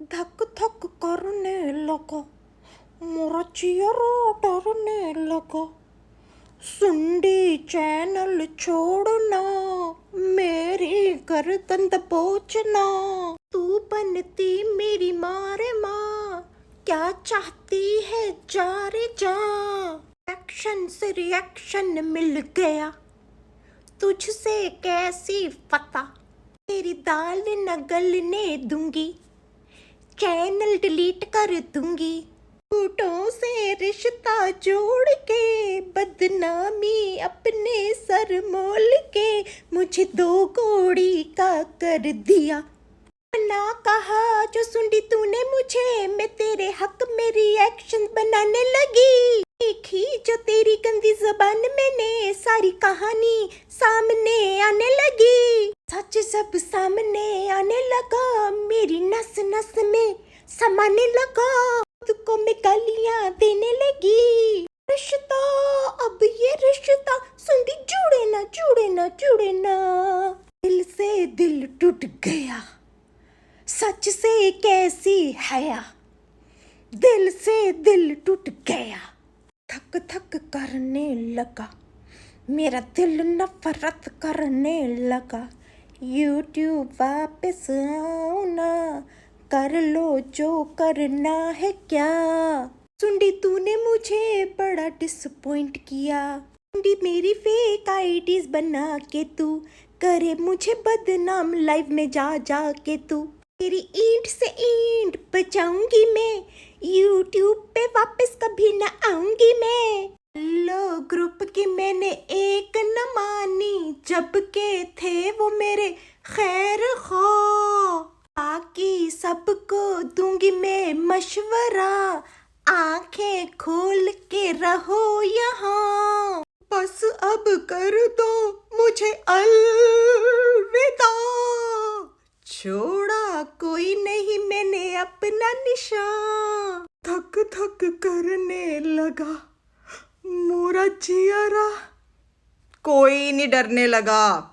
धक धक करने लगा, मोरा चियरा डरने लगा। सुंडी चैनल छोड़ना, मेरी गर्दन दबोचना। तू बनती मेरी मारे माँ, क्या चाहती है जा रे जा। एक्शन से रिएक्शन मिल गया, तुझसे कैसी फता। तेरी दाल न गलने दूंगी, चैनल डिलीट कर दूंगी। झूठों से रिश्ता जोड़ के, बदनामी अपने सर मोल के, मुझे दो कौड़ी का कर दिया। ना कहा जो सुन दी तूने मुझे, मैं तेरे हक में रिएक्शन बनाने लगी। देखी जो तेरी गंदी जबान, मैंने सारी कहानी सामने आने लगी। सच सब सामने आने लगा, मेरी नस नस में समाने लगा। खुद को मैं गालियां देने लगी। रिश्ता, अब ये रिश्ता सुंदी जुड़े ना जुड़े ना जुड़े ना। दिल से दिल टूट गया, सच से कैसी हया। दिल से दिल टूट गया, थक थक करने लगा, मेरा दिल नफरत करने लगा। यूट्यूब वापस आओ ना, कर लो जो करना है क्या। सुंडी तूने मुझे बड़ा डिसअपॉइंट किया। सुंडी मेरी फेक आईडीज बना के तू करे मुझे बदनाम, लाइव में जा जा के तू। तेरी ईंट से ईंट बचाऊंगी मैं, यूट्यूब पे वापस कभी न आऊंगी मैं। लो ग्रुप की मैंने एक न मानी, जब के थे वो मेरे खैर खा। बाकी सबको दूंगी मैं मशवरा, आंखें खोल के रहो यहाँ। बस अब कर दो मुझे अलविदा, छोड़ा कोई नहीं मैंने अपना निशान। थक थक करने लगा मोरा जियरा, कोई नहीं डरने लगा।